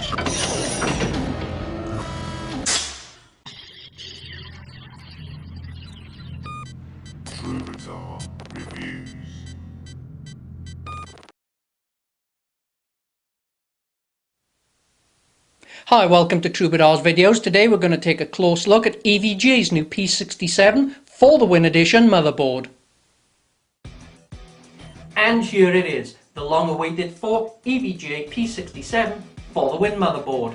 Reviews. Hi, welcome to Troubadour's videos. Today we're going to take a close look at EVGA's new P67 For the Win Edition motherboard. And here it is, the long-awaited for EVGA P67 For the Win motherboard.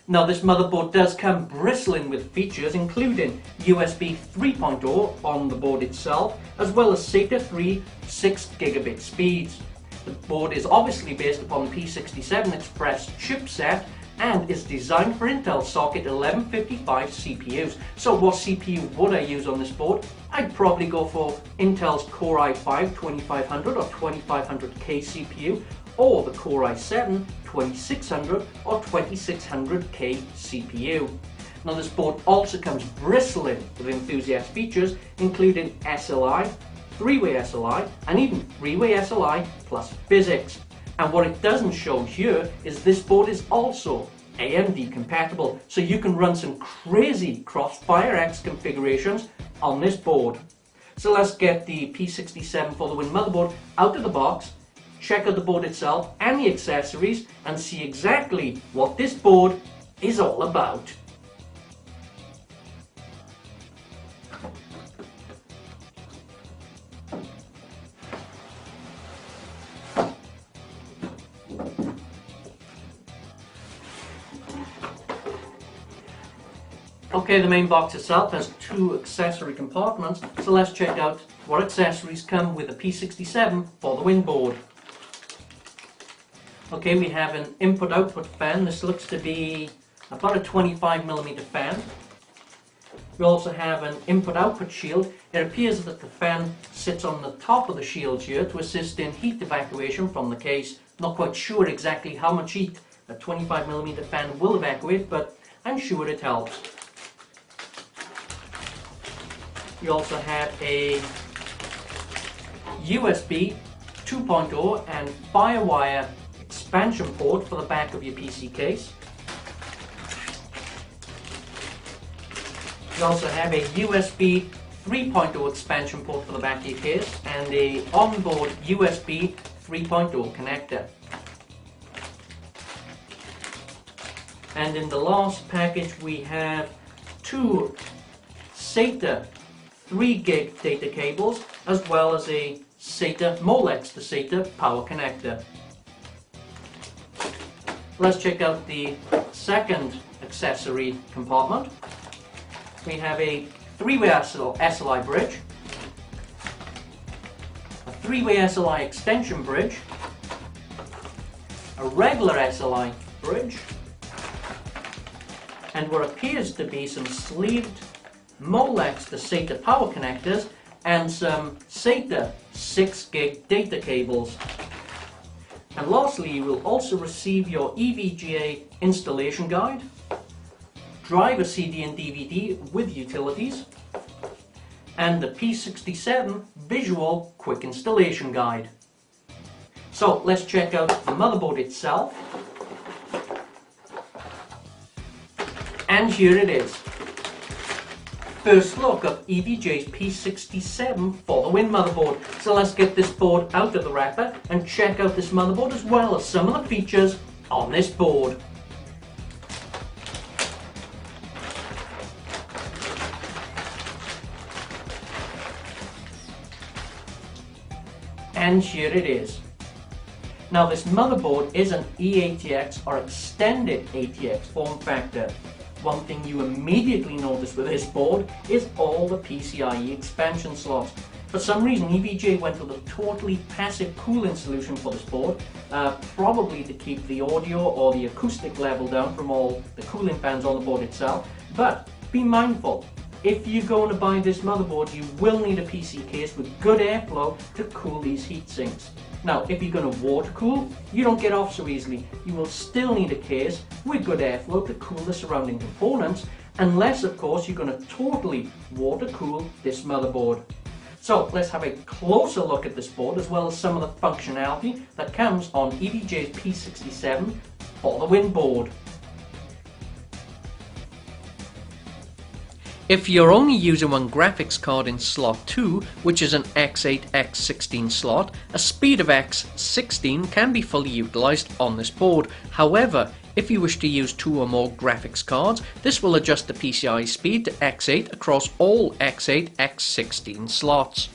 Now this motherboard does come bristling with features including USB 3.0 on the board itself, as well as SATA 3 6GB speeds. The board is obviously based upon the P67 Express chipset and is designed for Intel socket 1155 CPUs. So what CPU would I use on this board? I'd probably go for Intel's Core i5 2500 or 2500K CPU, or the Core i7 2600 or 2600K CPU. Now this board also comes bristling with enthusiast features including SLI, 3-way SLI and even 3-way SLI plus physics. And what it doesn't show here is this board is also AMD compatible, so you can run some crazy Crossfire X configurations on this board. So let's get the P67 For the Win motherboard out of the box, check out the board itself and the accessories, and see exactly what this board is all about. Okay, the main box itself has two accessory compartments, so let's check out what accessories come with the P67 For the Win board. Okay, we have an input-output fan. This looks to be about a 25mm fan. We also have an input-output shield. It appears that the fan sits on the top of the shield here to assist in heat evacuation from the case. Not quite sure exactly how much heat a 25mm fan will evacuate, but I'm sure it helps. We also have a USB 2.0 and Firewire expansion port for the back of your PC case. We also have a USB 3.0 expansion port for the back of your case and a onboard USB 3.0 connector. And in the last package we have two SATA 3 gig data cables, as well as a SATA Molex to SATA power connector. Let's check out the second accessory compartment. We have a 3-way SLI bridge, a 3-way SLI extension bridge, a regular SLI bridge, and what appears to be some sleeved Molex to SATA power connectors and some SATA 6 gig data cables. And lastly, you will also receive your EVGA installation guide, driver CD and DVD with utilities, and the P67 visual quick installation guide. So let's check out the motherboard itself. And here it is. First look of EVGA's P67 For the Win motherboard. So let's get this board out of the wrapper and check out this motherboard as well as some of the features on this board. And here it is. Now this motherboard is an eATX or extended ATX form factor. One thing you immediately notice with this board is all the PCIe expansion slots. For some reason EVGA went with a totally passive cooling solution for this board, probably to keep the audio or the acoustic level down from all the cooling fans on the board itself. But be mindful, if you're going to buy this motherboard you will need a PC case with good airflow to cool these heat sinks. Now, if you're going to water cool, you don't get off so easily. You will still need a case with good airflow to cool the surrounding components, unless of course you're going to totally water cool this motherboard. So let's have a closer look at this board as well as some of the functionality that comes on EVGA's P67 For the Win board. If you're only using one graphics card in slot 2, which is an X8 X16 slot, a speed of X16 can be fully utilised on this board. However, if you wish to use 2 or more graphics cards, this will adjust the PCIe speed to X8 across all X8 X16 slots.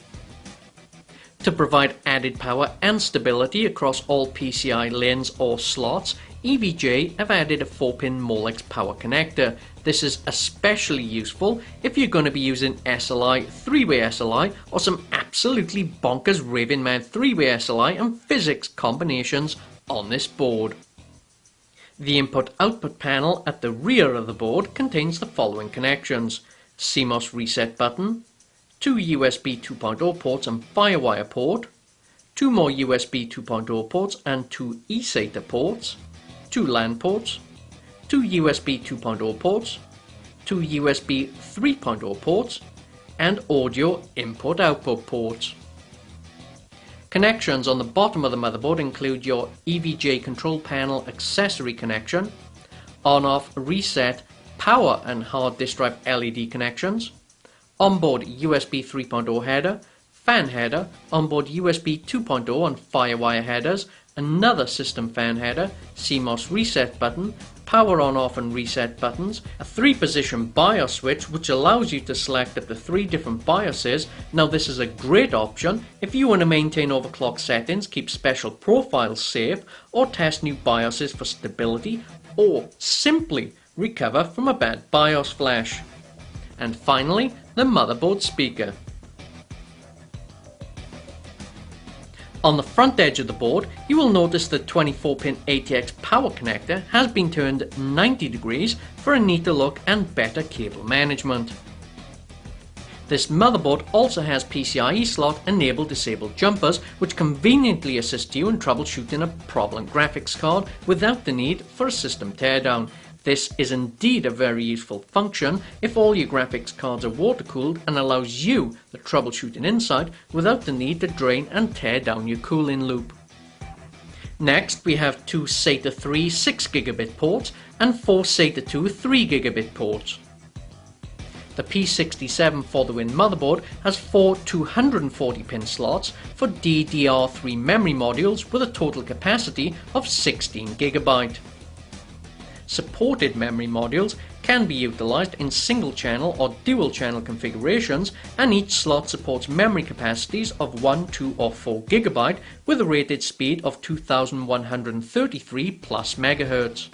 To provide added power and stability across all PCI lanes or slots, EVGA have added a 4-pin Molex power connector. This is especially useful if you're going to be using SLI, 3-way SLI, or some absolutely bonkers raving mad 3-way SLI and physics combinations on this board. The input-output panel at the rear of the board contains the following connections: CMOS reset button, 2 USB 2.0 ports and Firewire port, 2 more USB 2.0 ports and 2 eSATA ports, 2 LAN ports, 2 USB 2.0 ports, 2 USB 3.0 ports, and audio input-output ports. Connections on the bottom of the motherboard include your EVGA control panel accessory connection, on-off reset, power and hard disk drive LED connections, onboard USB 3.0 header, fan header, onboard USB 2.0 and Firewire headers, another system fan header, CMOS reset button, power on-off and reset buttons, a 3-position BIOS switch which allows you to select up to 3 different BIOSes. Now this is a great option if you want to maintain overclock settings, keep special profiles safe, or test new BIOSes for stability, or simply recover from a bad BIOS flash. And finally, the motherboard speaker. On the front edge of the board, you will notice the 24-pin ATX power connector has been turned 90 degrees for a neater look and better cable management. This motherboard also has PCIe slot enable disabled jumpers, which conveniently assist you in troubleshooting a problem graphics card without the need for a system teardown. This is indeed a very useful function if all your graphics cards are water cooled and allows you the troubleshooting insight without the need to drain and tear down your cooling loop. Next we have 2 SATA 3 6GB ports and 4 SATA 2 3GB ports. The P67 for the Win motherboard has 4 240-pin slots for DDR3 memory modules with a total capacity of 16GB. Supported memory modules can be utilized in single channel or dual channel configurations, and each slot supports memory capacities of 1, 2 or 4 GB with a rated speed of 2133 plus MHz.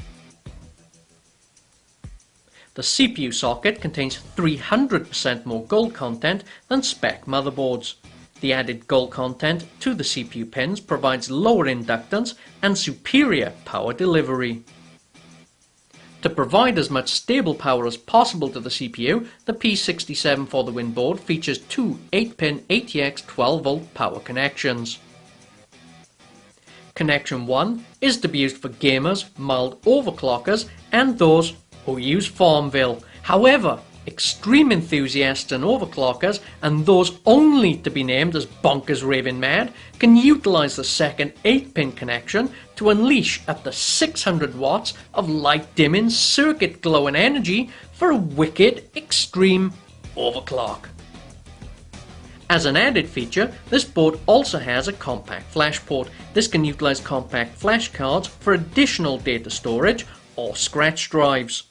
The CPU socket contains 300% more gold content than spec motherboards. The added gold content to the CPU pins provides lower inductance and superior power delivery. To provide as much stable power as possible to the CPU, the P67 for the Win board features 2 8-pin ATX 12V power connections. Connection 1 is to be used for gamers, mild overclockers, and those who use Farmville. However, extreme enthusiasts and overclockers, and those only to be named as bonkers raving mad, can utilize the second 8-pin connection to unleash up to 600 watts of light dimming circuit glowing energy for a wicked extreme overclock. As an added feature, this board also has a compact flash port. This can utilize compact flash cards for additional data storage or scratch drives.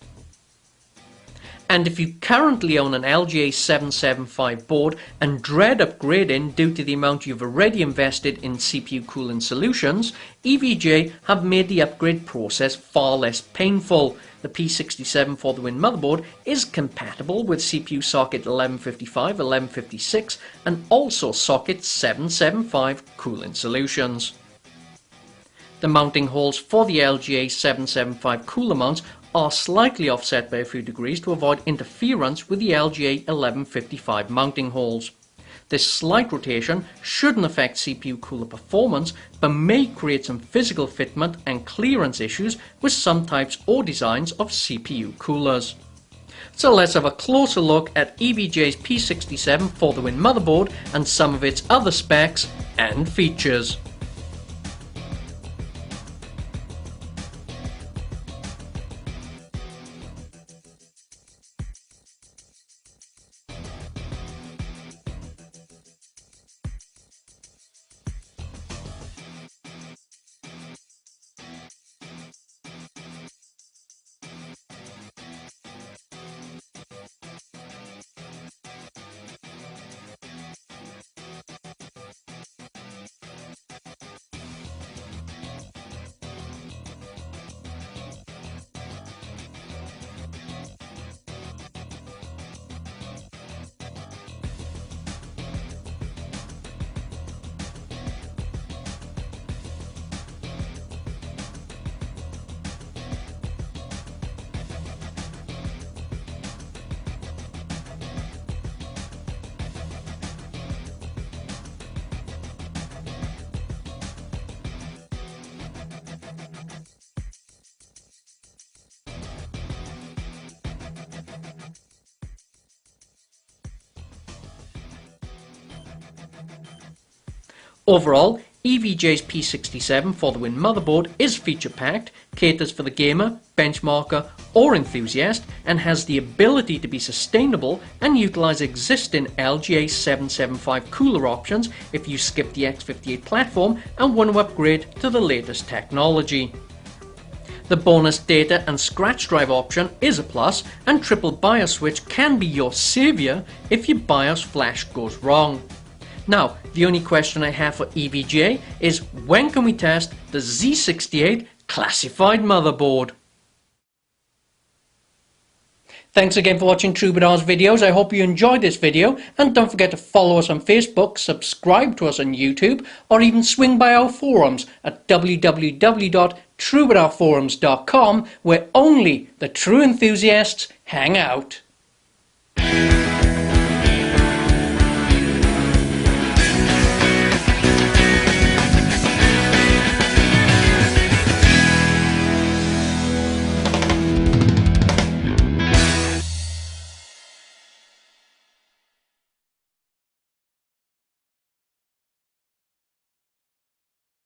And if you currently own an LGA 775 board and dread upgrading due to the amount you've already invested in CPU cooling solutions, EVGA have made the upgrade process far less painful. The P67 for the Win motherboard is compatible with CPU socket 1155, 1156 and also socket 775 cooling solutions. The mounting holes for the LGA 775 cooler mounts are slightly offset by a few degrees to avoid interference with the LGA 1155 mounting holes. This slight rotation shouldn't affect CPU cooler performance, but may create some physical fitment and clearance issues with some types or designs of CPU coolers. So let's have a closer look at EVGA's P67 for the Win motherboard and some of its other specs and features. Overall, EVGA's P67 for the win motherboard is feature-packed, caters for the gamer, benchmarker or enthusiast, and has the ability to be sustainable and utilise existing LGA 775 cooler options if you skip the X58 platform and want to upgrade to the latest technology. The bonus data and scratch drive option is a plus, and triple BIOS switch can be your saviour if your BIOS flash goes wrong. Now, the only question I have for EVGA is, when can we test the Z68 classified motherboard? Thanks again for watching Troubadur's videos. I hope you enjoyed this video, and don't forget to follow us on Facebook, subscribe to us on YouTube, or even swing by our forums at www.troubadurforums.com, where only the true enthusiasts hang out.